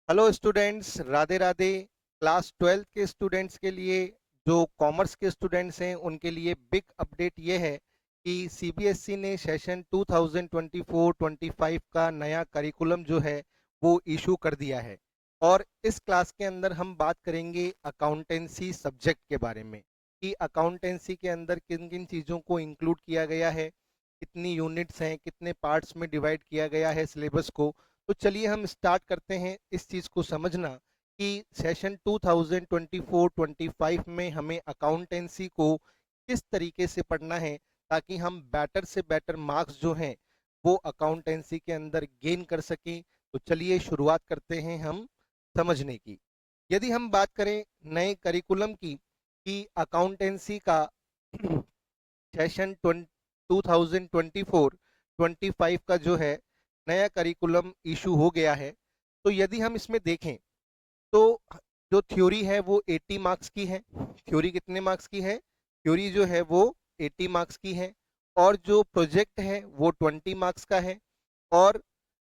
Hello students, Radhe Radhe. Class 12th के students के लिए, जो कॉमर्स के स्टूडेंट्स हैं उनके लिए बिग अपडेट ये है कि सीबीएसई ने सेशन 2024-25 का नया करिकुलम जो है वो इशू कर दिया है। और इस क्लास के अंदर हम बात करेंगे अकाउंटेंसी सब्जेक्ट के बारे में कि अकाउंटेंसी के अंदर किन किन चीज़ों को इंक्लूड किया गया है, कितनी यूनिट्स हैं, कितने पार्ट्स में डिवाइड किया गया है सिलेबस को। तो चलिए हम स्टार्ट करते हैं इस चीज़ को समझना कि सेशन 2024-25 में हमें अकाउंटेंसी को किस तरीके से पढ़ना है, ताकि हम बेटर से बेटर मार्क्स जो हैं वो अकाउंटेंसी के अंदर गेन कर सकें। तो चलिए शुरुआत करते हैं हम समझने की। यदि हम बात करें नए करिकुलम की कि अकाउंटेंसी का सेशन 2024-25 का जो है नया करिकुलम इशू हो गया है। तो यदि हम इसमें देखें तो जो थ्योरी है वो 80 मार्क्स की है। थ्योरी कितने मार्क्स की है? थ्योरी जो है वो 80 मार्क्स की है। और जो प्रोजेक्ट है वो 20 मार्क्स का है। और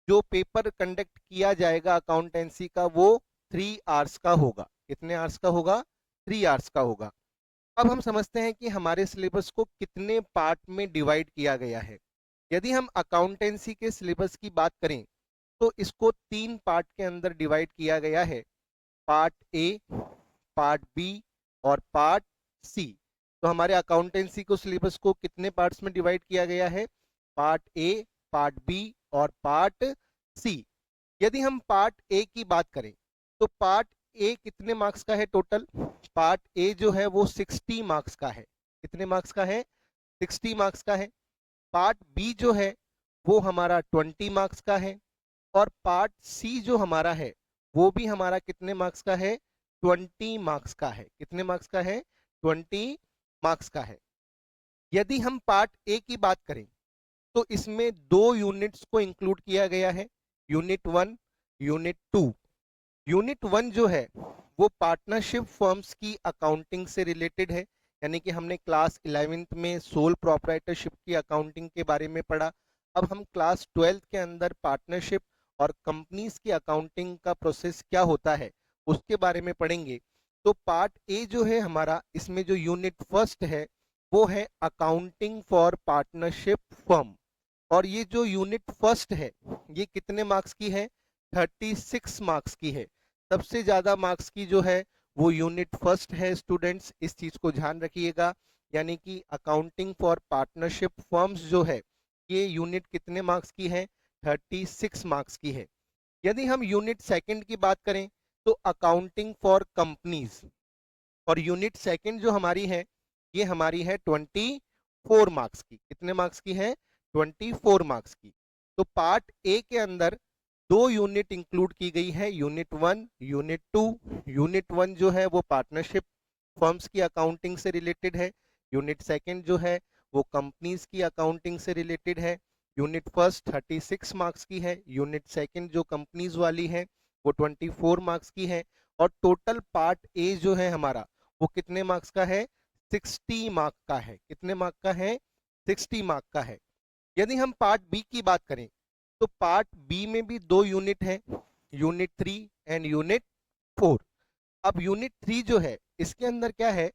जो पेपर कंडक्ट किया जाएगा अकाउंटेंसी का वो 3 आवर्स का होगा। कितने आवर्स का होगा? 3 आवर्स का होगा। अब हम समझते हैं कि हमारे सिलेबस को कितने पार्ट में डिवाइड किया गया है। यदि हम अकाउंटेंसी के सिलेबस की बात करें तो इसको 3 पार्ट के अंदर डिवाइड किया गया है। पार्ट ए, पार्ट बी और पार्ट सी। तो हमारे अकाउंटेंसी को सिलेबस को कितने पार्ट्स में डिवाइड किया गया है? पार्ट ए, पार्ट बी और पार्ट सी। यदि हम पार्ट ए की बात करें तो पार्ट ए कितने मार्क्स का है टोटल? पार्ट ए जो है वो 60 मार्क्स का है। कितने मार्क्स का है? 60 मार्क्स का है। पार्ट बी जो है वो हमारा 20 मार्क्स का है। और पार्ट सी जो हमारा है वो भी हमारा कितने मार्क्स का है? 20 मार्क्स का है। कितने मार्क्स का है? 20 मार्क्स का है। यदि हम पार्ट ए की बात करें तो इसमें 2 यूनिट्स को इंक्लूड किया गया है, यूनिट 1, यूनिट 2। यूनिट 1 जो है वो पार्टनरशिप फर्म्स की अकाउंटिंग से रिलेटेड है। यानी कि हमने क्लास 11th में सोल प्रोप्राइटरशिप की अकाउंटिंग के बारे में पढ़ा। अब हम क्लास 12th के अंदर पार्टनरशिप और कंपनीज की अकाउंटिंग का प्रोसेस क्या होता है उसके बारे में पढ़ेंगे। तो पार्ट ए जो है हमारा, इसमें जो यूनिट फर्स्ट है वो है अकाउंटिंग फॉर पार्टनरशिप फर्म। और ये जो यूनिट फर्स्ट है ये कितने मार्क्स की है? 36 मार्क्स की है। सबसे ज्यादा मार्क्स की जो है वो यूनिट फर्स्ट है स्टूडेंट्स, इस चीज को ध्यान रखिएगा। यानी कि अकाउंटिंग फॉर पार्टनरशिप फर्म्स जो है ये यूनिट कितने मार्क्स की है? 36 मार्क्स की है। यदि हम यूनिट सेकंड की बात करें तो अकाउंटिंग फॉर कंपनीज, और यूनिट सेकंड जो हमारी है ये हमारी है 24 मार्क्स की। कितने मार्क्स की है? 24 मार्क्स की। तो पार्ट ए के अंदर 2 यूनिट इंक्लूड की गई है, यूनिट 1, यूनिट 2। यूनिट 1 जो है वो पार्टनरशिप फर्म्स की अकाउंटिंग से रिलेटेड है। यूनिट सेकंड जो है वो कंपनीज की अकाउंटिंग से रिलेटेड है। यूनिट फर्स्ट 36 मार्क्स की है, यूनिट सेकंड जो कंपनीज वाली है वो 24 मार्क्स की है। और टोटल पार्ट ए जो है हमारा वो कितने मार्क्स का है? 60 मार्क का है। कितने मार्क का है? 60 मार्क का है। यदि हम पार्ट बी की बात करें तो पार्ट बी में भी 2 यूनिट हैं, यूनिट 3 एंड यूनिट 4। अब यूनिट 3 जो है इसके अंदर क्या है?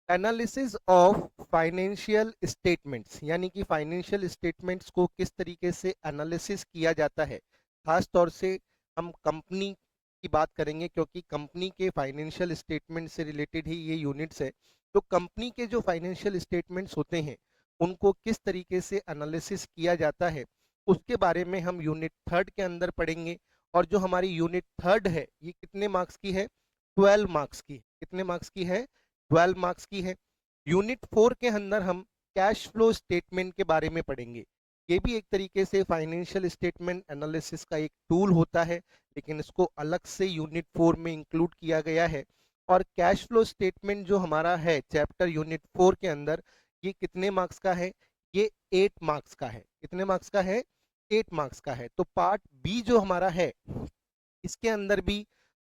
Analysis of financial statements. यानी कि फाइनेंशियल स्टेटमेंट्स को किस तरीके से एनालिसिस किया जाता है। खास तौर से हम कंपनी की बात करेंगे क्योंकि कंपनी के फाइनेंशियल स्टेटमेंट से रिलेटेड ही ये यूनिट्स है। तो कंपनी के जो फाइनेंशियल स्टेटमेंट्स होते हैं उनको किस तरीके से एनालिसिस किया जाता है उसके बारे में हम यूनिट थर्ड के अंदर पढ़ेंगे। और जो हमारी यूनिट थर्ड है ये कितने मार्क्स की है? 12 मार्क्स की। कितने मार्क्स की है? 12 मार्क्स की है। यूनिट 4 के अंदर हम कैश फ्लो स्टेटमेंट के बारे में पढ़ेंगे। ये भी एक तरीके से फाइनेंशियल स्टेटमेंट एनालिसिस का एक टूल होता है, लेकिन इसको अलग से यूनिट 4 में इंक्लूड किया गया है। और कैश फ्लो स्टेटमेंट जो हमारा है चैप्टर यूनिट 4 के अंदर, ये कितने मार्क्स का है? ये 8 मार्क्स का है। कितने मार्क्स का है? 8 मार्क्स का है। तो पार्ट बी जो हमारा है इसके अंदर भी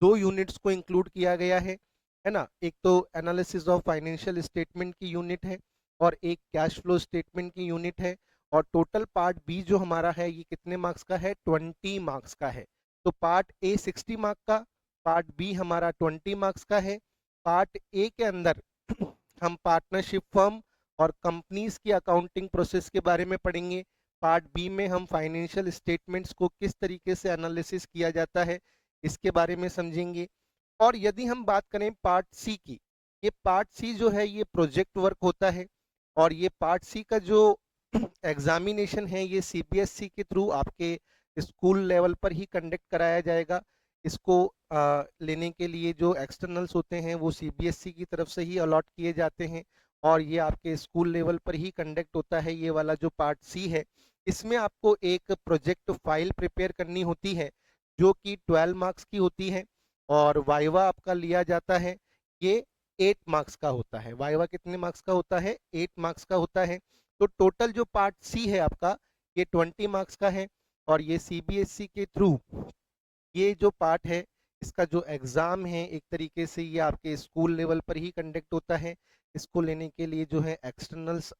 2 यूनिट्स को इंक्लूड किया गया है ना। एक तो एनालिसिस ऑफ फाइनेंशियल स्टेटमेंट की यूनिट है और एक कैश फ्लो स्टेटमेंट की यूनिट है। और टोटल पार्ट बी जो हमारा है ये कितने मार्क्स का है? 20 मार्क्स का है। तो पार्ट ए 60 मार्क का, पार्ट बी हमारा 20 मार्क्स का है। पार्ट ए के अंदर हम पार्टनरशिप फर्म और कंपनीज की अकाउंटिंग प्रोसेस के बारे में पढ़ेंगे। पार्ट बी में हम फाइनेंशियल स्टेटमेंट्स को किस तरीके से एनालिसिस किया जाता है इसके बारे में समझेंगे। और यदि हम बात करें पार्ट सी की, ये पार्ट सी जो है ये प्रोजेक्ट वर्क होता है, और ये पार्ट सी का जो एग्जामिनेशन है ये सीबीएसई के थ्रू आपके स्कूल लेवल पर ही कंडक्ट कराया जाएगा। इसको लेने के लिए जो एक्सटर्नल्स होते हैं वो सीबीएसई की तरफ से ही अलॉट किए जाते हैं, और ये आपके स्कूल लेवल पर ही कंडक्ट होता है। ये वाला जो पार्ट सी है इसमें आपको एक प्रोजेक्ट फाइल प्रिपेयर करनी होती है जो कि 12 मार्क्स की होती है, और वाइवा आपका लिया जाता है, ये 8 मार्क्स का होता है। वाइवा कितने मार्क्स का होता है? 8 मार्क्स का होता है। तो टोटल जो पार्ट सी है आपका ये 20 मार्क्स का है, और ये सीबीएसई के थ्रू ये जो पार्ट है इसका जो एग्ज़ाम है एक तरीके से ये आपके स्कूल लेवल पर ही कंडक्ट होता है। इसको लेने के लिए जो है एक्सटर्नल्स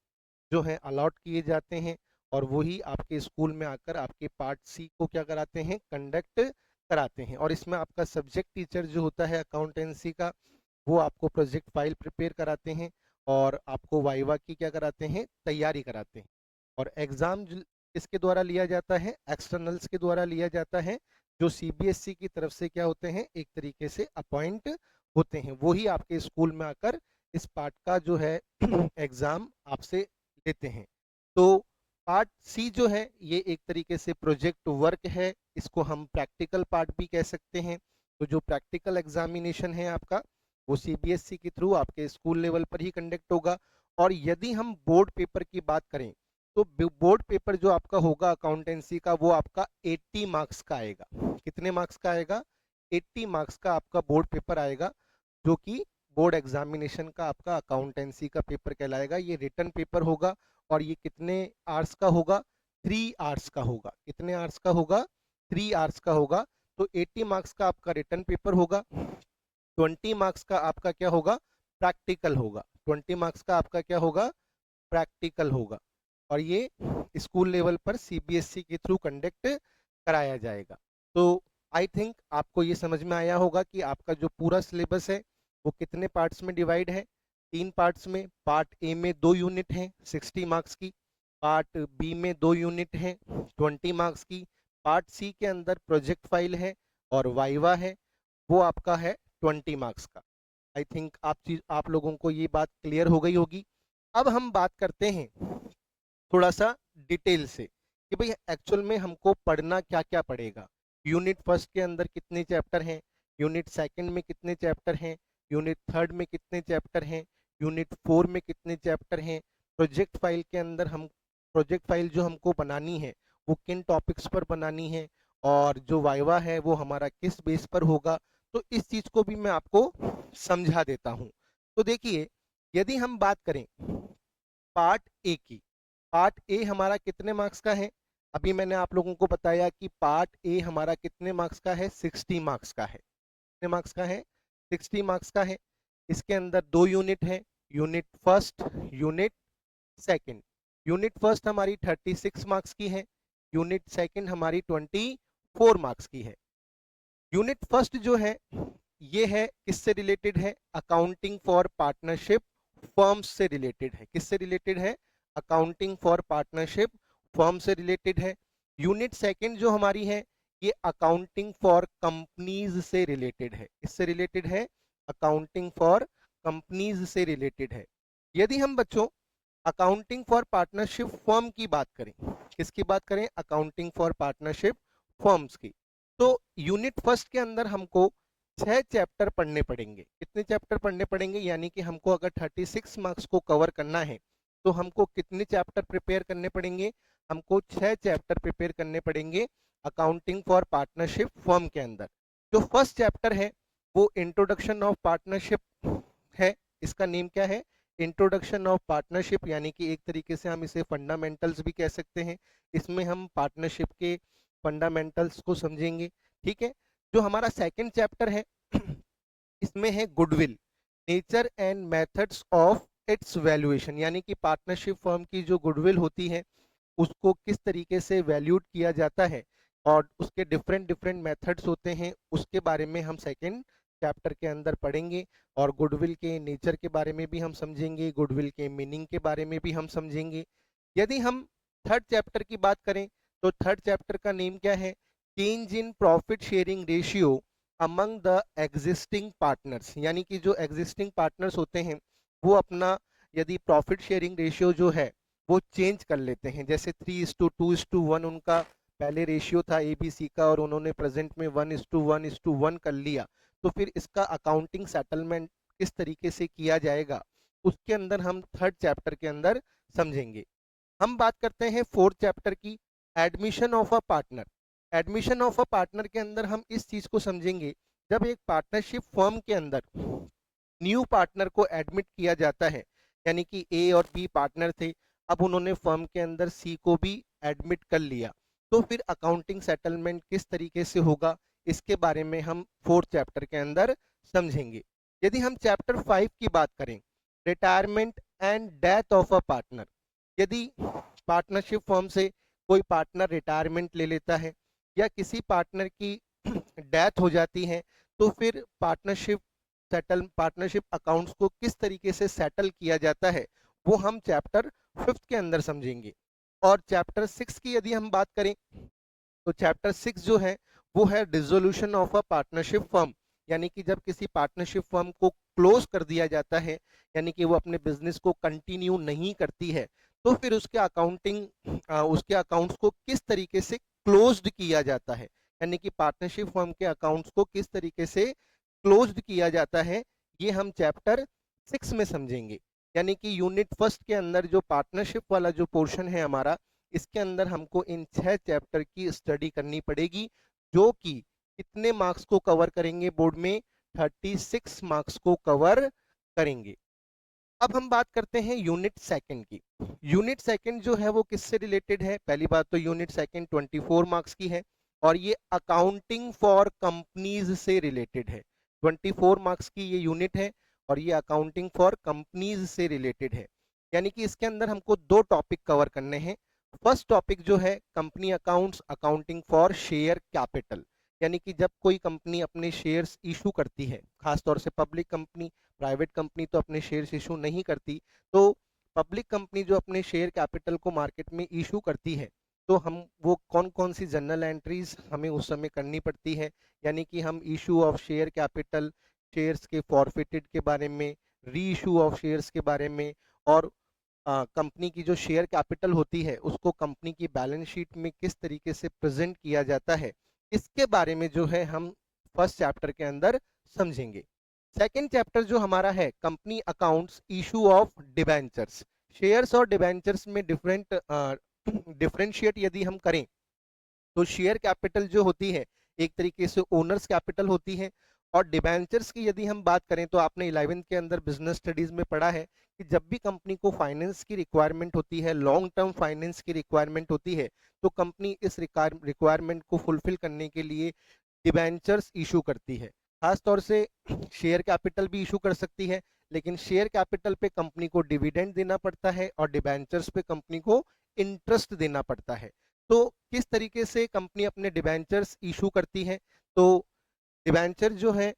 जो है अलॉट किए जाते हैं, और वही आपके स्कूल में आकर आपके पार्ट सी को क्या कराते हैं? कंडक्ट कराते हैं। और इसमें आपका सब्जेक्ट टीचर जो होता है अकाउंटेंसी का, वो आपको प्रोजेक्ट फाइल प्रिपेयर कराते हैं और आपको वाइवा की क्या कराते हैं? तैयारी कराते हैं। और एग्ज़ाम किसके द्वारा लिया जाता है? एक्सटर्नल्स के द्वारा लिया जाता है, जो सीबीएसई की तरफ से क्या होते हैं? एक तरीके से अपॉइंट होते हैं। वही आपके स्कूल में आकर इस पार्ट का जो है एग्ज़ाम आपसे लेते हैं। तो पार्ट सी जो है ये एक तरीके से प्रोजेक्ट वर्क है, इसको हम प्रैक्टिकल पार्ट भी कह सकते हैं। तो जो प्रैक्टिकल एग्जामिनेशन है आपका वो सीबीएसई के थ्रू आपके स्कूल लेवल पर ही कंडक्ट होगा। और यदि हम बोर्ड पेपर की बात करें तो बोर्ड पेपर जो आपका होगा अकाउंटेंसी का वो आपका 80 मार्क्स का आएगा। कितने मार्क्स का आएगा? 80 मार्क्स का आपका बोर्ड पेपर आएगा, जो कि बोर्ड एग्जामिनेशन का आपका अकाउंटेंसी का पेपर कहलाएगा। ये रिटन पेपर होगा, और ये कितने आवर्स का होगा? 3 आवर्स का होगा। कितने आवर्स का होगा? 3 आवर्स का होगा। तो 80 मार्क्स का आपका रिटन पेपर होगा, 20 मार्क्स का आपका क्या होगा? प्रैक्टिकल होगा। 20 मार्क्स का आपका क्या होगा? प्रैक्टिकल होगा। और ये स्कूल लेवल पर सीबीएसई के थ्रू कंडक्ट कराया जाएगा। तो आई थिंक आपको ये समझ में आया होगा कि आपका जो पूरा सिलेबस है वो कितने पार्ट्स में डिवाइड है? 3 पार्ट्स में। पार्ट ए में 2 यूनिट हैं 60 मार्क्स की, पार्ट बी में 2 यूनिट हैं 20 मार्क्स की, पार्ट सी के अंदर प्रोजेक्ट फाइल है और वाइवा है, वो आपका है 20 मार्क्स का। आई थिंक आप लोगों को ये बात क्लियर हो गई होगी। अब हम बात करते हैं थोड़ा सा डिटेल से कि भाई एक्चुअल में हमको पढ़ना क्या क्या पड़ेगा। यूनिट फर्स्ट के अंदर कितने चैप्टर हैं, यूनिट सेकंड में कितने चैप्टर हैं, यूनिट थर्ड में कितने चैप्टर हैं, यूनिट 4 में कितने चैप्टर हैं, प्रोजेक्ट फाइल के अंदर हम प्रोजेक्ट फाइल जो हमको बनानी है वो किन टॉपिक्स पर बनानी है, और जो वाइवा है वो हमारा किस बेस पर होगा। तो इस चीज़ को भी मैं आपको समझा देता हूँ। तो देखिए, यदि हम बात करें पार्ट ए की, पार्ट ए हमारा कितने मार्क्स का है? अभी मैंने आप लोगों को बताया कि पार्ट ए हमारा कितने मार्क्स का है? 60 मार्क्स का है। कितने मार्क्स का है? 60 मार्क्स का है। इसके अंदर 2 यूनिट है, unit first, unit second. Unit first हमारी 36 मार्क्स की है, यूनिट सेकंड हमारी 24 मार्क्स की है। यूनिट फर्स्ट जो है ये है किससे रिलेटेड है? अकाउंटिंग फॉर पार्टनरशिप फर्म्स से रिलेटेड है। किससे रिलेटेड है? अकाउंटिंग फॉर पार्टनरशिप फर्म से रिलेटेड है। यूनिट सेकंड जो हमारी है ये अकाउंटिंग फॉर कंपनीज से रिलेटेड है। इससे रिलेटेड है, अकाउंटिंग फॉर कंपनीज से रिलेटेड है। यदि हम बच्चों अकाउंटिंग फॉर पार्टनरशिप फर्म की बात करें, किसकी बात करें? अकाउंटिंग फॉर पार्टनरशिप फर्म्स की। तो यूनिट फर्स्ट के अंदर हमको 6 चैप्टर पढ़ने पड़ेंगे। कितने चैप्टर पढ़ने पड़ेंगे? यानी कि हमको अगर 36 मार्क्स को कवर करना है तो हमको कितने चैप्टर प्रिपेयर करने पड़ेंगे? हमको 6 चैप्टर प्रिपेयर करने पड़ेंगे अकाउंटिंग फॉर पार्टनरशिप फर्म के अंदर। जो फर्स्ट चैप्टर है वो इंट्रोडक्शन ऑफ पार्टनरशिप है। इसका नेम क्या है? इंट्रोडक्शन ऑफ पार्टनरशिप, यानी कि एक तरीके से हम इसे फंडामेंटल्स भी कह सकते हैं। इसमें हम पार्टनरशिप के फंडामेंटल्स को समझेंगे। ठीक है। जो हमारा सेकंड चैप्टर है इसमें है goodwill, nature and methods of its valuation, यानी कि पार्टनरशिप फर्म की जो गुडविल होती है उसको किस तरीके से वैल्यूड किया जाता है, और उसके डिफरेंट डिफरेंट मेथड्स होते हैं, उसके बारे में हम सेकेंड चैप्टर के अंदर पढ़ेंगे। और गुडविल के नेचर के बारे में भी हम समझेंगे, गुडविल के मीनिंग के बारे में भी हम समझेंगे। यदि हम थर्ड चैप्टर की बात करें तो थर्ड चैप्टर का नेम क्या है? Change in profit sharing ratio among the existing partners. यानी कि जो एग्जिस्टिंग पार्टनर्स होते हैं वो अपना यदि प्रॉफिट शेयरिंग रेशियो जो है वो चेंज कर लेते हैं, जैसे 3:2:1 उनका पहले रेशियो था एबीसी का और उन्होंने प्रेजेंट में 1:1:1 कर लिया, तो फिर इसका अकाउंटिंग सेटलमेंट किस तरीके से किया जाएगा उसके अंदर हम थर्ड चैप्टर के अंदर समझेंगे। हम बात करते हैं फोर्थ चैप्टर की, admission of a partner. Admission of a partner के अंदर हम इस चीज को समझेंगे, जब एक पार्टनरशिप फर्म के अंदर न्यू पार्टनर को एडमिट किया जाता है, यानी कि ए और बी पार्टनर थे, अब उन्होंने फर्म के अंदर सी को भी एडमिट कर लिया, तो फिर अकाउंटिंग सेटलमेंट किस तरीके से होगा इसके बारे में हम फोर्थ चैप्टर के अंदर समझेंगे। यदि हम चैप्टर 5 की बात करें, retirement and death of a partner. यदि पार्टनरशिप फर्म से कोई पार्टनर रिटायरमेंट ले लेता है या किसी पार्टनर की डेथ हो जाती है, तो फिर पार्टनरशिप अकाउंट्स को किस तरीके से सेटल किया जाता है वो हम चैप्टर 5 के अंदर समझेंगे। और चैप्टर 6 की यदि हम बात करें तो चैप्टर 6 जो है वो है dissolution of a partnership firm. यानी कि जब किसी पार्टनरशिप फर्म को क्लोज कर दिया जाता है, यानी कि वो अपने बिजनेस को कंटिन्यू नहीं करती है, तो फिर उसके अकाउंट्स को किस तरीके से क्लोज्ड किया जाता है, यानी कि पार्टनरशिप फर्म के अकाउंट्स को किस तरीके से क्लोज्ड किया जाता है, ये हम चैप्टर 6 में समझेंगे। यानी कि यूनिट फर्स्ट के अंदर जो पार्टनरशिप वाला जो पोर्शन है हमारा, इसके अंदर हमको इन 6 चैप्टर की स्टडी करनी पड़ेगी, जो कि कितने मार्क्स को कवर करेंगे बोर्ड में? 36 मार्क्स को कवर करेंगे। अब हम बात करते हैं यूनिट सेकंड की। यूनिट सेकंड जो है वो किससे रिलेटेड है? पहली बात तो यूनिट सेकंड 24 मार्क्स की है और ये अकाउंटिंग फॉर कंपनीज से रिलेटेड है। 24 मार्क्स की ये यूनिट है और ये अकाउंटिंग फॉर कंपनीज से रिलेटेड है। यानी कि इसके अंदर हमको दो टॉपिक कवर करने हैं। फर्स्ट टॉपिक जो है company accounts, accounting for share capital. यानी कि जब कोई कंपनी अपने शेयर्स इशू करती है, खासतौर से पब्लिक कंपनी, प्राइवेट कंपनी तो अपने शेयर्स इशू नहीं करती, तो पब्लिक कंपनी जो अपने शेयर कैपिटल को मार्केट में इशू करती है, तो हम वो कौन कौन सी जनरल एंट्रीज हमें उस समय करनी पड़ती है, यानी कि हम issue of share capital, shares के फॉरफिटेड के बारे में, री इशू ऑफ शेयर्स के बारे में, और कंपनी की जो शेयर कैपिटल होती है उसको कंपनी की बैलेंस शीट में किस तरीके से प्रेजेंट किया जाता है, इसके बारे में जो है हम फर्स्ट चैप्टर के अंदर समझेंगे। सेकंड चैप्टर जो हमारा है company accounts, issue of debentures. Shares और डिबेंचर्स में डिफरेंशिएट यदि हम करें तो शेयर कैपिटल जो होती है एक तरीके से ओनर्स कैपिटल होती है, और डिबेंचर्स की यदि हम बात करें तो आपने 11th के अंदर बिजनेस स्टडीज में पढ़ा है कि जब भी कंपनी को फाइनेंस की रिक्वायरमेंट होती है, लॉन्ग टर्म फाइनेंस की रिक्वायरमेंट होती है, तो कंपनी इस रिक्वायरमेंट को फुलफिल करने के लिए डिबेंचर्स इशू करती है। खास तौर से शेयर कैपिटल भी इशू कर सकती है, लेकिन शेयर कैपिटल पे कंपनी को डिविडेंड देना पड़ता है और डिबेंचर्स पे कंपनी को इंटरेस्ट देना पड़ता है। तो किस तरीके से कंपनी अपने डिबेंचर्स इशू करती है? तो डिबेंचर जो है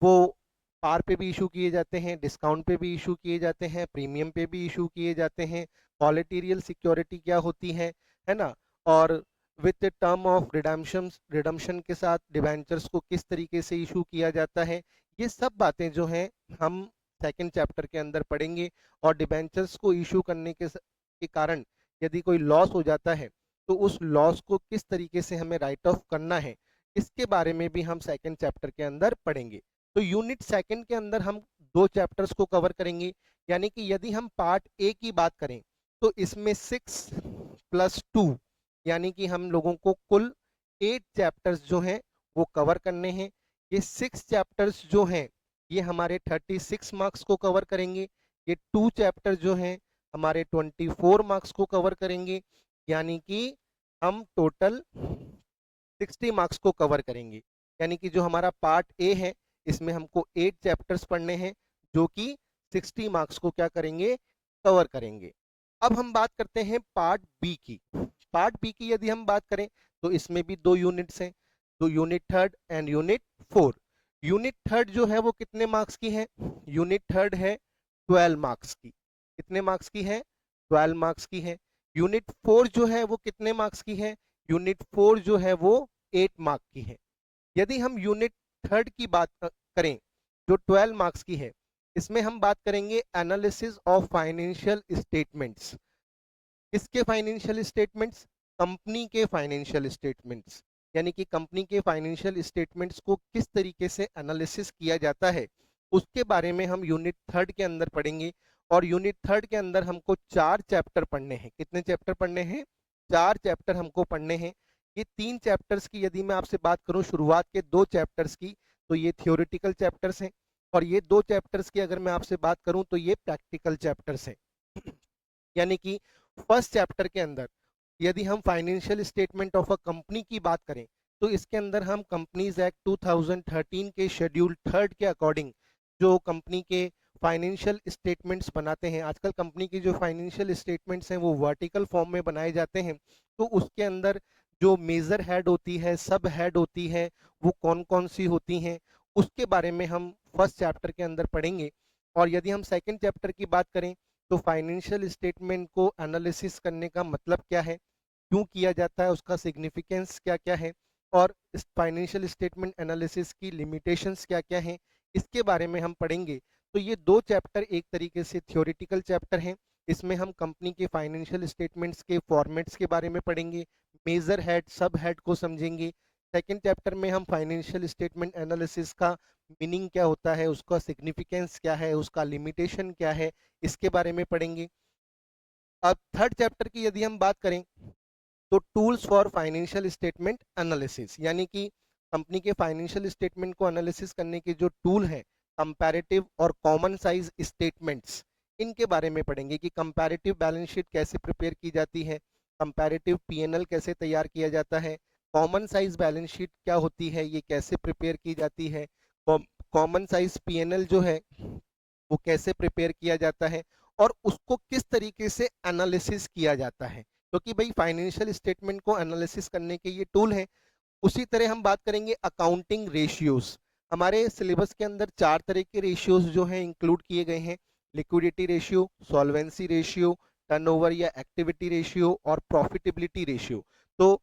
वो पार पे भी इशू किए जाते हैं, डिस्काउंट पे भी इशू किए जाते हैं, प्रीमियम पे भी इशू किए जाते हैं, कॉलेटेरियल सिक्योरिटी क्या होती है ना, और विथ टर्म ऑफ रिडम्शन के साथ डिबेंचर्स को किस तरीके से इशू किया जाता है, ये सब बातें जो हैं हम सेकंड चैप्टर के अंदर पढ़ेंगे। और डिबेंचर्स को इशू करने के कारण यदि कोई लॉस हो जाता है तो उस लॉस को किस तरीके से हमें राइट ऑफ करना है, इसके बारे में भी हम सेकंड चैप्टर के अंदर पढ़ेंगे। तो यूनिट सेकंड के अंदर हम दो चैप्टर्स को कवर करेंगे। यानी कि यदि हम पार्ट ए की बात करें तो इसमें 6+2 यानी कि हम लोगों को कुल 8 चैप्टर्स जो हैं वो कवर करने हैं। ये 6 चैप्टर्स जो हैं ये हमारे 36 मार्क्स को कवर करेंगे। ये 2 चैप्टर जो हैं हमारे 24 मार्क्स को कवर करेंगे। यानी कि हम टोटल 60 मार्क्स को कवर करेंगे। यानी कि जो हमारा पार्ट ए है इसमें हमको 8 चैप्टर्स पढ़ने हैं जो कि 60 मार्क्स को क्या करेंगे? कवर करेंगे। अब हम बात करते हैं पार्ट बी की। पार्ट बी की यदि हम बात करें तो इसमें भी 2 यूनिट्स हैं, तो unit third and unit four. Unit third जो है वो कितने मार्क्स की है? यूनिट थर्ड है 12 मार्क्स की। कितने मार्क्स की है? 12 मार्क्स की है। यूनिट फोर जो है वो कितने मार्क्स की है? यूनिट फोर जो है वो 8 मार्क की है। यदि हम यूनिट थर्ड की बात करें जो 12 मार्क्स की है, इसमें हम बात करेंगे एनालिसिस ऑफ फाइनेंशियल स्टेटमेंट्स। किसके फाइनेंशियल स्टेटमेंट्स? कंपनी के फाइनेंशियल स्टेटमेंट्स। यानी कि कंपनी के फाइनेंशियल स्टेटमेंट्स को किस तरीके से एनालिसिस किया जाता है, उसके बारे में हम यूनिट थर्ड के अंदर पढ़ेंगे। और यूनिट थर्ड के अंदर हमको 4 चैप्टर पढ़ने हैं। कितने चैप्टर पढ़ने हैं? 4 चैप्टर हमको पढ़ने हैं। ये 3 चैप्टर्स की यदि मैं आपसे बात करूं, शुरुआत के 2 चैप्टर्स की, तो ये थियोरिटिकल चैप्टर्स हैं। और ये 2 चैप्टर्स की अगर मैं आपसे बात करूं तो ये प्रैक्टिकल चैप्टर्स हैं। यानी कि फर्स्ट चैप्टर के अंदर यदि हम financial statement of a company की बात करें, तो इसके अंदर हम कंपनीज एक्ट 2013 के शेड्यूल थर्ड के अकॉर्डिंग जो कंपनी के फाइनेंशियल स्टेटमेंट्स बनाते हैं, आजकल कंपनी की जो फाइनेंशियल स्टेटमेंट्स हैं वो वर्टिकल फॉर्म में बनाए जाते हैं, तो उसके अंदर जो मेजर हेड होती है, सब हेड होती है, वो कौन कौन सी होती हैं, उसके बारे में हम फर्स्ट चैप्टर के अंदर पढ़ेंगे। और यदि हम सेकेंड चैप्टर की बात करें, तो फाइनेंशियल स्टेटमेंट को एनालिसिस करने का मतलब क्या है, क्यों किया जाता है, उसका सिग्निफिकेंस क्या क्या है, और इस फाइनेंशियल स्टेटमेंट एनालिसिस की लिमिटेशंस क्या क्या हैं, इसके बारे में हम पढ़ेंगे। तो ये 2 चैप्टर एक तरीके से थ्योरेटिकल चैप्टर हैं। इसमें हम कंपनी के फाइनेंशियल स्टेटमेंट्स के फॉर्मेट्स के बारे में पढ़ेंगे, मेजर हेड सब हेड को समझेंगे। सेकेंड चैप्टर में हम फाइनेंशियल स्टेटमेंट एनालिसिस का मीनिंग क्या होता है, उसका सिग्निफिकेंस क्या है, उसका लिमिटेशन क्या है, इसके बारे में पढ़ेंगे। अब थर्ड चैप्टर की यदि हम बात करें, तो tools for financial statement analysis, यानी कि कंपनी के फाइनेंशियल स्टेटमेंट को एनालिसिस करने के जो टूल हैं, कंपैरेटिव और कॉमन साइज स्टेटमेंट्स, इनके बारे में पढ़ेंगे कि कंपैरेटिव बैलेंस शीट कैसे प्रिपेयर की जाती है, कंपैरेटिव पीएनएल कैसे तैयार किया जाता है, कॉमन साइज बैलेंस शीट क्या होती है, ये कैसे प्रिपेयर की जाती है, कॉमन साइज पीएनएल जो है वो कैसे प्रिपेयर किया जाता है, और उसको किस तरीके से एनालिसिस किया जाता है, क्योंकि भाई फाइनेंशियल स्टेटमेंट को एनालिसिस करने के ये टूल है। उसी तरह हम बात करेंगे अकाउंटिंग रेशियोज। हमारे सिलेबस के अंदर 4 तरह के रेशियोज जो हैं इंक्लूड किए गए हैं, liquidity ratio, solvency ratio, turnover या एक्टिविटी रेशियो और प्रॉफिटेबिलिटी रेशियो। तो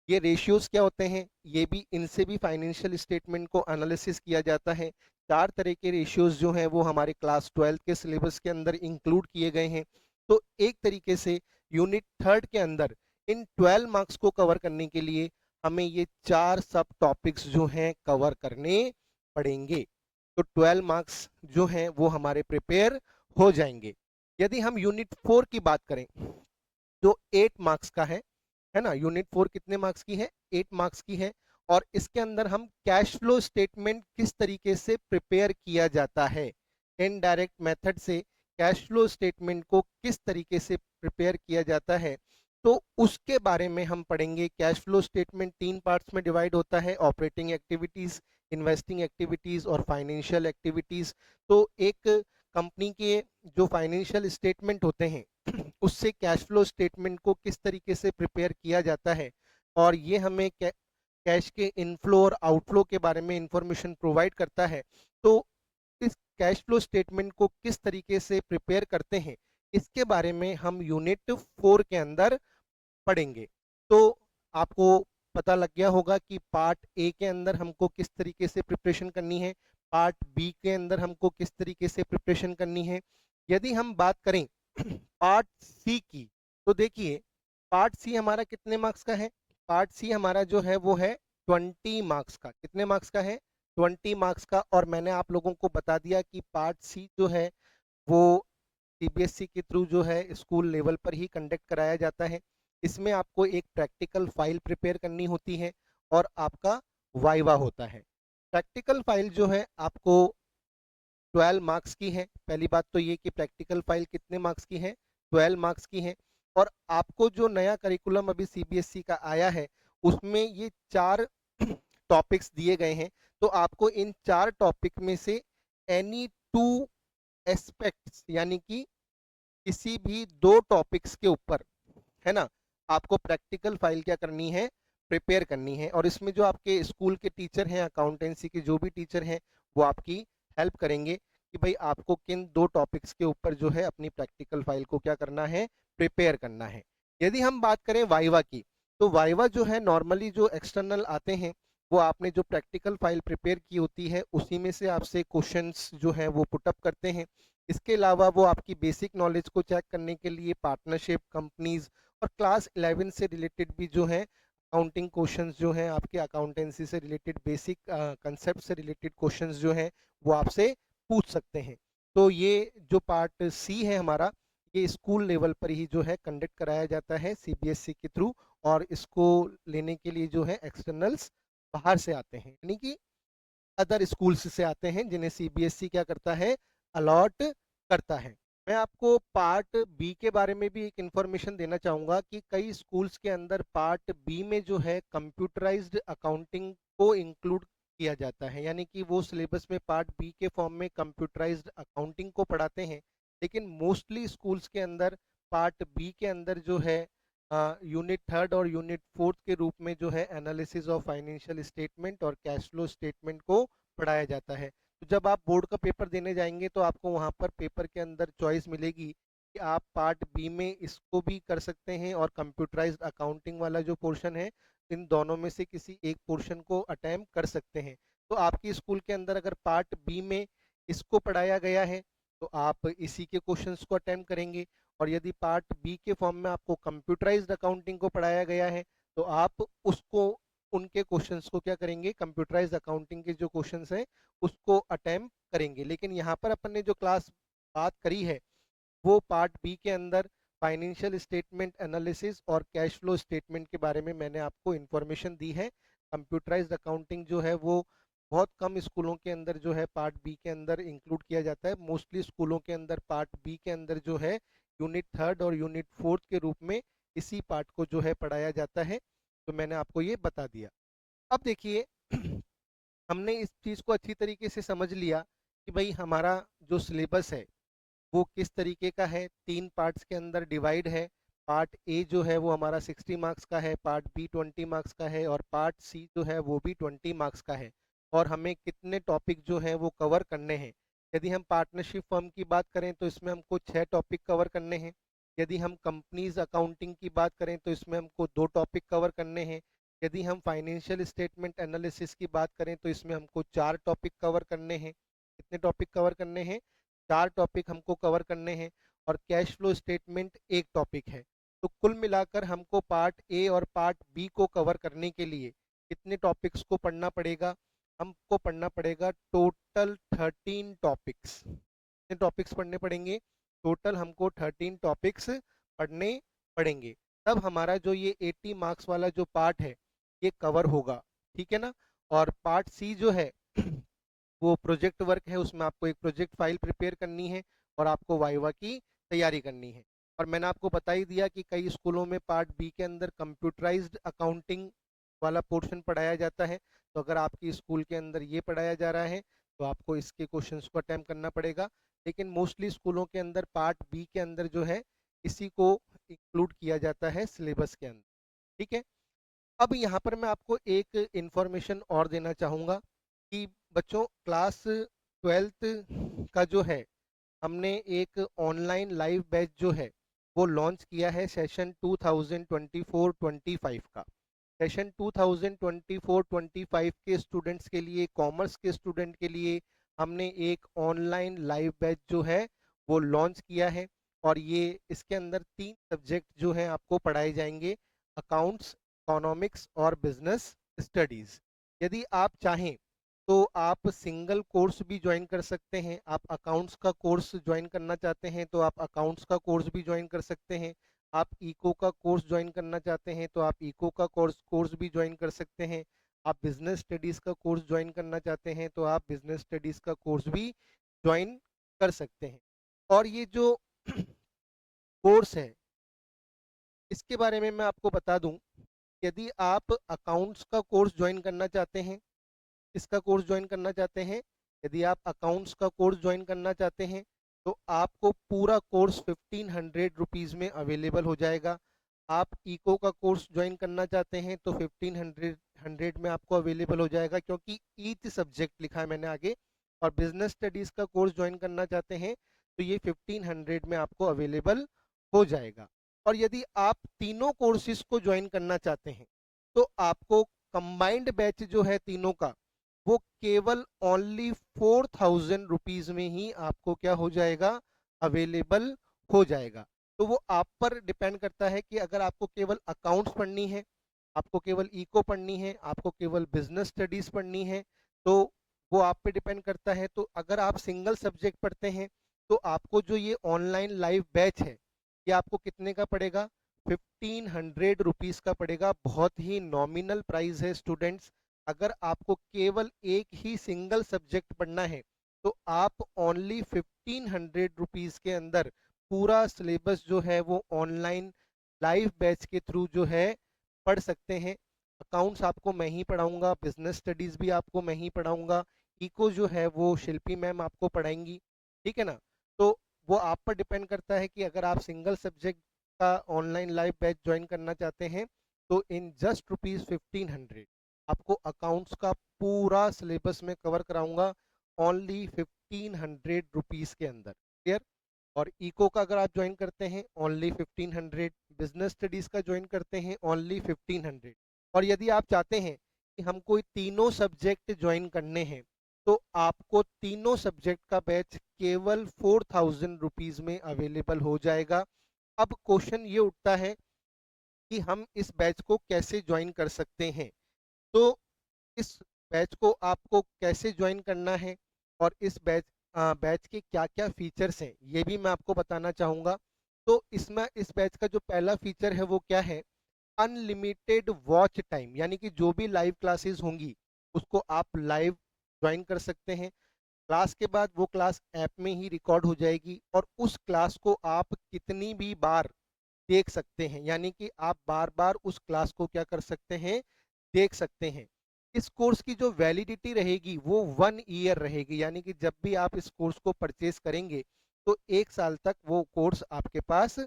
ये रेशियोज क्या होते हैं, ये भी, इनसे भी फाइनेंशियल स्टेटमेंट को एनालिसिस किया जाता है। 4 तरह के रेशियोज जो हैं वो हमारे क्लास 12 के सिलेबस के अंदर इंक्लूड किए गए हैं। तो एक तरीके से यूनिट थर्ड के अंदर इन 12 मार्क्स को कवर करने के लिए हमें ये 4 सब टॉपिक्स जो हैं कवर करने पड़ेंगे। तो 12 मार्क्स जो हैं वो हमारे प्रिपेयर हो जाएंगे। यदि हम यूनिट 4 की बात करें, जो 8 मार्क्स का है ना, यूनिट 4 कितने मार्क्स की है? 8 मार्क्स की है। और इसके अंदर हम कैश फ्लो स्टेटमेंट किस तरीके से प्रिपेयर किया जाता है, इनडायरेक्ट मेथड से कैश फ्लो स्टेटमेंट को किस तरीके से प्रिपेयर किया जाता है, तो उसके बारे में हम पढ़ेंगे। कैश फ्लो स्टेटमेंट 3 पार्ट्स में डिवाइड होता है, ऑपरेटिंग एक्टिविटीज, इन्वेस्टिंग एक्टिविटीज और फाइनेंशियल एक्टिविटीज। तो एक कंपनी के जो फाइनेंशियल स्टेटमेंट होते हैं उससे कैश फ्लो स्टेटमेंट को किस तरीके से प्रिपेयर किया जाता है, और ये हमें कैश के इनफ्लो और आउटफ्लो के बारे में इंफॉर्मेशन प्रोवाइड करता है। तो इस कैश फ्लो स्टेटमेंट को किस तरीके से प्रिपेयर करते हैं, इसके बारे में हम यूनिट 4 के अंदर पढ़ेंगे। तो आपको पता लग गया होगा कि पार्ट ए के अंदर हमको किस तरीके से प्रिपरेशन करनी है, पार्ट बी के अंदर हमको किस तरीके से प्रिपरेशन करनी है। यदि हम बात करें पार्ट सी की, तो देखिए पार्ट सी हमारा कितने मार्क्स का है? पार्ट सी हमारा जो है वो है 20 मार्क्स का। कितने मार्क्स का है? 20 मार्क्स का। और मैंने आप लोगों को बता दिया कि पार्ट सी जो है वो सीबीएसई के थ्रू जो है स्कूल लेवल पर ही कंडक्ट कराया जाता है। इसमें आपको एक प्रैक्टिकल फाइल प्रिपेयर करनी होती है और आपका वाइवा होता है। प्रैक्टिकल फाइल जो है आपको 12 मार्क्स की है। पहली बात तो ये कि प्रैक्टिकल फाइल कितने मार्क्स की है? 12 मार्क्स की है। और आपको जो नया करिकुलम अभी सीबीएसई का आया है उसमें ये 4 टॉपिक्स दिए गए हैं। तो आपको इन 4 टॉपिक में से एनी 2 एस्पेक्ट्स, यानी कि किसी भी 2 टॉपिक्स के ऊपर, है ना, आपको प्रैक्टिकल फाइल क्या करनी है? प्रिपेयर करनी है, और इसमें जो आपके स्कूल के टीचर हैं, अकाउंटेंसी के जो भी टीचर हैं, वो आपकी हेल्प करेंगे कि भाई आपको किन 2 टॉपिक्स के ऊपर जो है अपनी प्रैक्टिकल फाइल को क्या करना है, प्रिपेयर करना है। यदि हम बात करें वाइवा की, तो वाइवा जो है नॉर्मली जो एक्सटर्नल आते हैं, वो आपने जो प्रैक्टिकल फाइल प्रिपेयर की होती है उसी में से आपसे क्वेश्चंस जो है वो पुटअप करते हैं। इसके अलावा वो आपकी बेसिक नॉलेज को चेक करने के लिए पार्टनरशिप, कंपनीज और क्लास 11 से रिलेटेड भी जो है अकाउंटिंग क्वेश्चंस जो हैं, आपके अकाउंटेंसी से रिलेटेड बेसिक कंसेप्ट से रिलेटेड क्वेश्चंस जो हैं वो आपसे पूछ सकते हैं। तो ये जो पार्ट सी है हमारा, ये स्कूल लेवल पर ही जो है कंडक्ट कराया जाता है सीबीएसई के थ्रू, और इसको लेने के लिए जो है एक्सटर्नल्स बाहर से आते हैं, यानी कि अदर स्कूल्स से आते हैं, जिन्हें सीबीएसई क्या करता है, अलॉट करता है। मैं आपको पार्ट बी के बारे में भी एक इंफॉर्मेशन देना चाहूँगा कि कई स्कूल्स के अंदर पार्ट बी में जो है कंप्यूटराइज्ड अकाउंटिंग को इंक्लूड किया जाता है, यानी कि वो सिलेबस में पार्ट बी के फॉर्म में कंप्यूटराइज्ड अकाउंटिंग को पढ़ाते हैं। लेकिन मोस्टली स्कूल्स के अंदर पार्ट बी के अंदर जो है यूनिट 3 और यूनिट 4 के रूप में जो है एनालिसिस ऑफ फाइनेंशियल स्टेटमेंट और कैश फ्लो स्टेटमेंट को पढ़ाया जाता है। तो जब आप बोर्ड का पेपर देने जाएंगे तो आपको वहाँ पर पेपर के अंदर चॉइस मिलेगी कि आप पार्ट बी में इसको भी कर सकते हैं और कंप्यूटराइज्ड अकाउंटिंग वाला जो पोर्शन है, इन दोनों में से किसी एक पोर्शन को अटेम्प्ट कर सकते हैं। तो आपके स्कूल के अंदर अगर पार्ट बी में इसको पढ़ाया गया है तो आप इसी के क्वेश्चंस को अटेम्प्ट करेंगे, और यदि पार्ट बी के फॉर्म में आपको कंप्यूटराइज्ड अकाउंटिंग को पढ़ाया गया है तो आप उसको, उनके क्वेश्चंस को क्या करेंगे, कंप्यूटराइज्ड अकाउंटिंग के जो क्वेश्चंस हैं उसको अटेम्प्ट करेंगे। लेकिन यहाँ पर अपन ने जो क्लास बात करी है वो पार्ट बी के अंदर फाइनेंशियल स्टेटमेंट एनालिसिस और कैश फ्लो स्टेटमेंट के बारे में मैंने आपको इन्फॉर्मेशन दी है। कंप्यूटराइज्ड अकाउंटिंग जो है वो बहुत कम स्कूलों के अंदर जो है पार्ट बी के अंदर इंक्लूड किया जाता है। मोस्टली स्कूलों के अंदर पार्ट बी के अंदर जो है यूनिट 3 और यूनिट 4 के रूप में इसी पार्ट को जो है पढ़ाया जाता है। तो मैंने आपको ये बता दिया। अब देखिए हमने इस चीज़ को अच्छी तरीके से समझ लिया कि भाई हमारा जो सिलेबस है वो किस तरीके का है, 3 पार्ट्स के अंदर डिवाइड है। पार्ट ए जो है वो हमारा 60 मार्क्स का है, पार्ट बी 20 मार्क्स का है, और पार्ट सी जो है वो भी 20 मार्क्स का है। और हमें कितने टॉपिक जो हैं वो कवर करने हैं। यदि हम पार्टनरशिप फर्म की बात करें तो इसमें हमको 6 टॉपिक कवर करने हैं। यदि हम कंपनीज अकाउंटिंग की बात करें तो इसमें हमको 2 टॉपिक कवर करने हैं। यदि हम फाइनेंशियल स्टेटमेंट एनालिसिस की बात करें तो इसमें हमको 4 टॉपिक कवर करने हैं। कितने टॉपिक कवर करने हैं, 4 टॉपिक हमको कवर करने हैं। और कैश फ्लो स्टेटमेंट एक टॉपिक है। तो कुल मिलाकर हमको पार्ट ए और पार्ट बी को कवर करने के लिए कितने टॉपिक्स को पढ़ना पड़ेगा, हमको पढ़ना पड़ेगा टोटल 13 टॉपिक्स। कितने टॉपिक्स पढ़ने पड़ेंगे, टोटल हमको 13 टॉपिक्स पढ़ने पड़ेंगे। तब हमारा जो ये 80 मार्क्स वाला जो पार्ट है ये कवर होगा, ठीक है ना। और पार्ट सी जो है वो प्रोजेक्ट वर्क है, उसमें आपको एक प्रोजेक्ट फाइल प्रिपेयर करनी है और आपको वाइवा की तैयारी करनी है। और मैंने आपको बता ही दिया कि कई स्कूलों में पार्ट बी के अंदर कंप्यूटराइज्ड अकाउंटिंग वाला पोर्शन पढ़ाया जाता है। तो अगर आपकी स्कूल के अंदर ये पढ़ाया जा रहा है तो आपको इसके क्वेश्चंस को अटेम्प्ट करना पड़ेगा। लेकिन मोस्टली स्कूलों के अंदर पार्ट बी के अंदर जो है इसी को इंक्लूड किया जाता है सिलेबस के अंदर, ठीक है। अब यहाँ पर मैं आपको एक इंफॉर्मेशन और देना चाहूँगा कि बच्चों क्लास 12th का जो है हमने एक ऑनलाइन लाइव बैच जो है वो लॉन्च किया है सेशन 2024-25 का। सेशन 2024-25 के स्टूडेंट्स के लिए, कॉमर्स के स्टूडेंट के लिए हमने एक ऑनलाइन लाइव बैच जो है वो लॉन्च किया है। और ये इसके अंदर 3 सब्जेक्ट जो हैं आपको पढ़ाए जाएंगे, अकाउंट्स, इकोनॉमिक्स और बिजनेस स्टडीज़। यदि आप चाहें तो आप सिंगल कोर्स भी ज्वाइन कर सकते हैं। आप अकाउंट्स का कोर्स ज्वाइन करना चाहते हैं तो आप अकाउंट्स का कोर्स भी ज्वाइन कर सकते हैं। आप इको का कोर्स ज्वाइन करना चाहते हैं तो आप इको का कोर्स भी ज्वाइन कर सकते हैं। आप बिजनेस स्टडीज़ का कोर्स ज्वाइन करना चाहते हैं तो आप बिजनेस स्टडीज़ का कोर्स भी ज्वाइन कर सकते हैं। और ये जो कोर्स है इसके बारे में मैं आपको बता दूं, यदि आप अकाउंट्स का कोर्स ज्वाइन करना चाहते हैं, इसका कोर्स ज्वाइन करना चाहते हैं, यदि आप अकाउंट्स का कोर्स ज्वाइन करना चाहते हैं तो आपको पूरा कोर्स 1500 रुपीज़ में अवेलेबल हो जाएगा। आप इको का कोर्स ज्वाइन करना चाहते हैं तो 1500 में आपको अवेलेबल हो जाएगा, क्योंकि ईच सब्जेक्ट लिखा है मैंने आगे। और बिजनेस स्टडीज का कोर्स ज्वाइन करना चाहते हैं तो ये 1500 में आपको अवेलेबल हो जाएगा। और यदि आप तीनों कोर्सेज को ज्वाइन करना चाहते हैं तो आपको कंबाइंड बैच जो है तीनों का, वो केवल ओनली 4000 रुपीज में ही आपको क्या हो जाएगा, अवेलेबल हो जाएगा। तो वो आप पर डिपेंड करता है कि अगर आपको केवल अकाउंट्स पढ़नी है, आपको केवल इको पढ़नी है, आपको केवल बिजनेस स्टडीज पढ़नी है, तो वो आप पे डिपेंड करता है। तो अगर आप सिंगल सब्जेक्ट पढ़ते हैं तो आपको जो ये ऑनलाइन लाइव बैच है ये आपको कितने का पड़ेगा, 1500 रुपीज का पड़ेगा। बहुत ही नॉमिनल प्राइस है स्टूडेंट्स। अगर आपको केवल एक ही सिंगल सब्जेक्ट पढ़ना है तो आप ओनली 1500 रुपीज के अंदर पूरा सिलेबस जो है वो ऑनलाइन लाइव बैच के थ्रू जो है पढ़ सकते हैं। अकाउंट्स आपको मैं ही पढ़ाऊंगा, बिजनेस स्टडीज भी आपको मैं ही पढ़ाऊंगा, इको जो है वो शिल्पी मैम आपको पढ़ाएंगी, ठीक है ना। तो वो आप पर डिपेंड करता है कि अगर आप सिंगल सब्जेक्ट का ऑनलाइन लाइव बैच ज्वाइन करना चाहते हैं तो इन जस्ट ₹1500 आपको अकाउंट्स का पूरा सिलेबस में कवर कराऊंगा ओनली 1500 रुपीज के अंदर। क्लियर। और इको का अगर आप ज्वाइन करते हैं ओनली 1500, बिजनेस स्टडीज का ज्वाइन करते हैं ओनली 1500। और यदि आप चाहते हैं कि हम कोई तीनों सब्जेक्ट ज्वाइन करने हैं तो आपको तीनों सब्जेक्ट का बैच केवल 4000 रुपीज में अवेलेबल हो जाएगा। अब क्वेश्चन ये उठता है कि हम इस बैच को कैसे ज्वाइन कर सकते हैं। तो इस बैच को आपको कैसे ज्वाइन करना है और इस बैच के क्या क्या फीचर्स हैं ये भी मैं आपको बताना चाहूँगा। तो इसमें इस बैच का जो पहला फीचर है वो क्या है, अनलिमिटेड वॉच टाइम, यानी कि जो भी लाइव क्लासेस होंगी उसको आप लाइव ज्वाइन कर सकते हैं। क्लास के बाद वो क्लास ऐप में ही रिकॉर्ड हो जाएगी और उस क्लास को आप कितनी भी बार देख सकते हैं, यानी कि आप बार बार उस क्लास को क्या कर सकते हैं, देख सकते हैं। इस कोर्स की जो वैलिडिटी रहेगी वो 1 ईयर रहेगी, यानी कि जब भी आप इस कोर्स को परचेज करेंगे तो 1 साल तक वो कोर्स आपके पास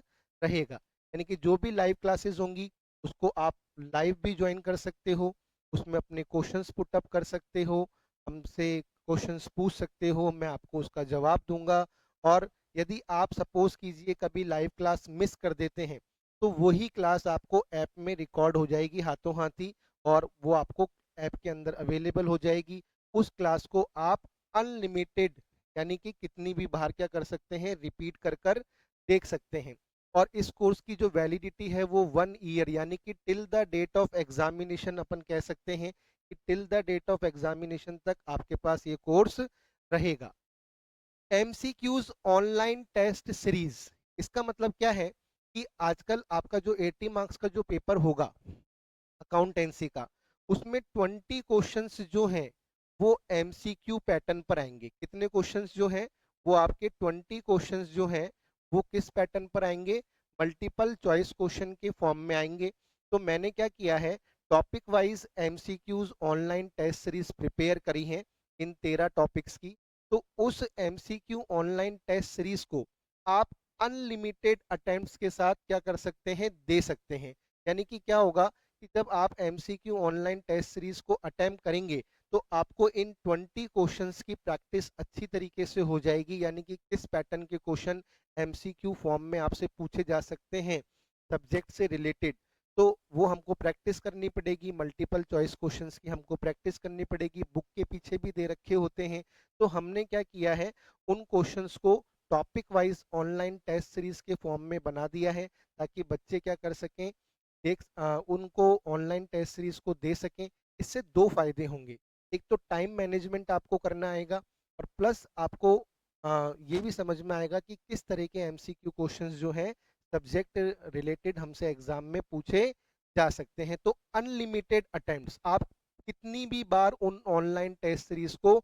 रहेगा। यानी कि जो भी लाइव क्लासेस होंगी उसको आप लाइव भी ज्वाइन कर सकते हो, उसमें अपने क्वेश्चंस पुट अप कर सकते हो, हमसे क्वेश्चंस पूछ सकते हो, मैं आपको उसका जवाब दूंगा। और यदि आप सपोज कीजिए कभी लाइव क्लास मिस कर देते हैं तो वही क्लास आपको ऐप में रिकॉर्ड हो जाएगी हाथों हाथी, और वो आपको ऐप के अंदर अवेलेबल हो जाएगी। उस क्लास को आप अनलिमिटेड, यानी कि कितनी भी बार क्या कर सकते हैं, रिपीट कर कर देख सकते हैं। और इस कोर्स की जो वैलिडिटी है वो 1 ईयर, यानी कि till the date of examination, अपन कह सकते हैं कि till the date of examination तक आपके पास ये कोर्स रहेगा। एमसीक्यूज ऑनलाइन टेस्ट सीरीज, इसका मतलब क्या है कि आजकल आपका जो 80 मार्क्स का जो पेपर होगा अकाउंटेंसी का, उसमें 20 क्वेश्चंस जो हैं वो एमसीक्यू पैटर्न पर आएंगे। कितने क्वेश्चंस जो हैं, वो आपके 20 क्वेश्चंस जो हैं वो किस पैटर्न पर आएंगे, मल्टीपल चॉइस क्वेश्चन के फॉर्म में आएंगे। तो मैंने क्या किया है, topic wise MCQs online test series prepare करी है इन 13 टॉपिक्स की। तो उस एमसीक्यू ऑनलाइन टेस्ट सीरीज को आप अनलिमिटेड अटेम्प्ट्स के साथ क्या कर सकते हैं, दे सकते हैं। यानी कि क्या होगा कि जब आप एमसीक्यू ऑनलाइन टेस्ट सीरीज को अटेम्प्ट करेंगे तो आपको इन 20 क्वेश्चंस की प्रैक्टिस अच्छी तरीके से हो जाएगी, यानी कि किस पैटर्न के क्वेश्चन एमसीक्यू फॉर्म में आपसे पूछे जा सकते हैं सब्जेक्ट से रिलेटेड। तो वो हमको प्रैक्टिस करनी पड़ेगी, मल्टीपल चॉइस क्वेश्चंस की हमको प्रैक्टिस करनी पड़ेगी, बुक के पीछे भी दे रखे होते हैं। तो हमने क्या किया है, उन क्वेश्चंस को topic wise online test series के फॉर्म में बना दिया है ताकि बच्चे क्या कर सकें, उनको ऑनलाइन टेस्ट सीरीज को दे सकें। इससे दो फायदे होंगे, एक तो टाइम मैनेजमेंट आपको करना आएगा और प्लस आपको ये भी समझ में आएगा कि किस तरह के एमसीक्यू क्वेश्चंस जो हैं सब्जेक्ट रिलेटेड हमसे एग्जाम में पूछे जा सकते हैं। तो अनलिमिटेड अटेम्प्ट्स, आप कितनी भी बार उन ऑनलाइन टेस्ट सीरीज को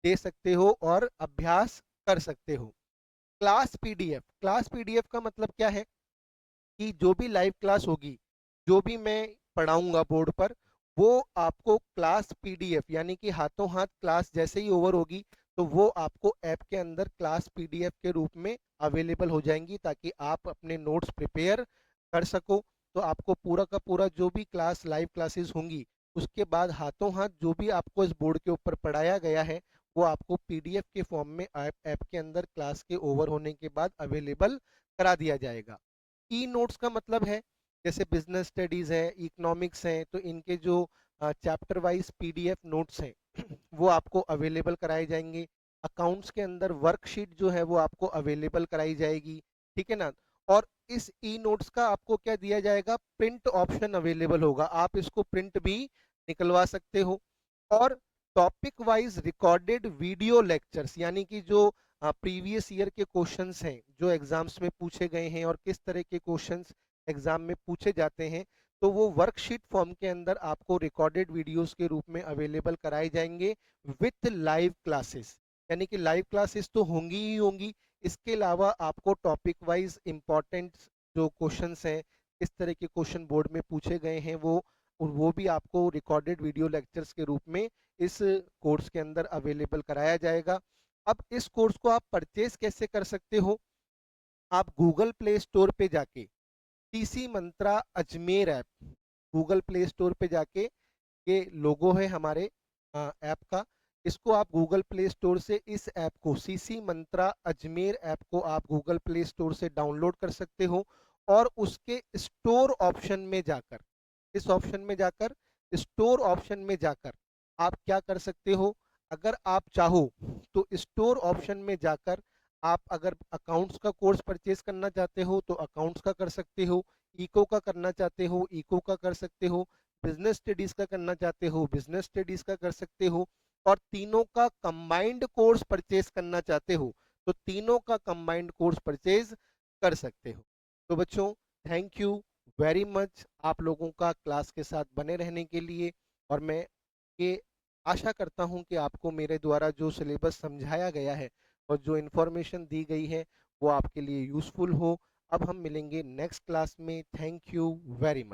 दे सकते हो और अभ्यास कर सकते हो। क्लास पीडीएफ, क्लास पीडीएफ का मतलब क्या है कि जो भी लाइव क्लास होगी, जो भी मैं पढ़ाऊंगा बोर्ड पर, वो आपको क्लास पीडीएफ, यानी कि हाथों हाथ क्लास जैसे ही ओवर होगी तो वो आपको ऐप के अंदर क्लास पीडीएफ के रूप में अवेलेबल हो जाएंगी ताकि आप अपने नोट्स प्रिपेयर कर सको। तो आपको पूरा का पूरा जो भी क्लास लाइव क्लासेस होंगी उसके बाद हाथों हाथ जो भी आपको इस बोर्ड के ऊपर पढ़ाया गया है वो आपको पीडीएफ के फॉर्म में ऐप के अंदर क्लास के ओवर होने के बाद अवेलेबल करा दिया जाएगा। ई नोट्स का मतलब है जैसे बिजनेस स्टडीज है, इकोनॉमिक्स है, तो इनके जो चैप्टर वाइज पीडीएफ नोट्स हैं वो आपको अवेलेबल कराए जाएंगे। अकाउंट्स के अंदर वर्कशीट जो है वो आपको अवेलेबल कराई जाएगी, ठीक है ना। और इस ई नोट्स का आपको क्या दिया जाएगा, प्रिंट ऑप्शन अवेलेबल होगा, आप इसको प्रिंट भी निकलवा सकते हो। और topic wise recorded video lectures, यानी कि जो प्रीवियस ईयर के क्वेश्चंस हैं जो एग्जाम्स में पूछे गए हैं और किस तरह के क्वेश्चंस एग्जाम में पूछे जाते हैं, तो वो वर्कशीट फॉर्म के अंदर आपको रिकॉर्डेड वीडियोस के रूप में अवेलेबल कराए जाएंगे विथ लाइव क्लासेस। यानी कि लाइव क्लासेस तो होंगी ही होंगी, इसके अलावा आपको टॉपिक वाइज इंपॉर्टेंट जो क्वेश्चंस हैं, किस तरह के क्वेश्चन बोर्ड में पूछे गए हैं, वो भी आपको रिकॉर्डेड वीडियो लेक्चर्स के रूप में इस कोर्स के अंदर अवेलेबल कराया जाएगा। अब इस कोर्स को आप परचेज कैसे कर सकते हो, आप गूगल प्ले स्टोर पे जाके TC Mantra Ajmer app, Google play store पे जाके, ये लोगो है हमारे ऐप का, इसको आप गूगल प्ले स्टोर से इस ऐप को सीसी मंत्रा अजमेर ऐप को आप गूगल प्ले स्टोर से डाउनलोड कर सकते हो। और उसके स्टोर ऑप्शन में जाकर, इस ऑप्शन में जाकर, स्टोर ऑप्शन में जाकर आप क्या कर सकते हो, अगर आप चाहो तो स्टोर ऑप्शन में जाकर आप अगर अकाउंट्स का कोर्स परचेज करना चाहते हो तो अकाउंट्स का कर सकते हो, इको का करना चाहते हो इको का कर सकते हो, बिजनेस स्टडीज का करना चाहते हो बिजनेस स्टडीज का कर सकते हो, और तीनों का कंबाइंड कोर्स परचेज करना चाहते हो तो तीनों का कंबाइंड कोर्स परचेज कर सकते हो। तो बच्चों, थैंक यू वेरी मच आप लोगों का क्लास के साथ बने रहने के लिए। और मैं ये आशा करता हूं कि आपको मेरे द्वारा जो सिलेबस समझाया गया है और जो इन्फॉर्मेशन दी गई है वो आपके लिए यूजफुल हो। अब हम मिलेंगे नेक्स्ट क्लास में। Thank you very much.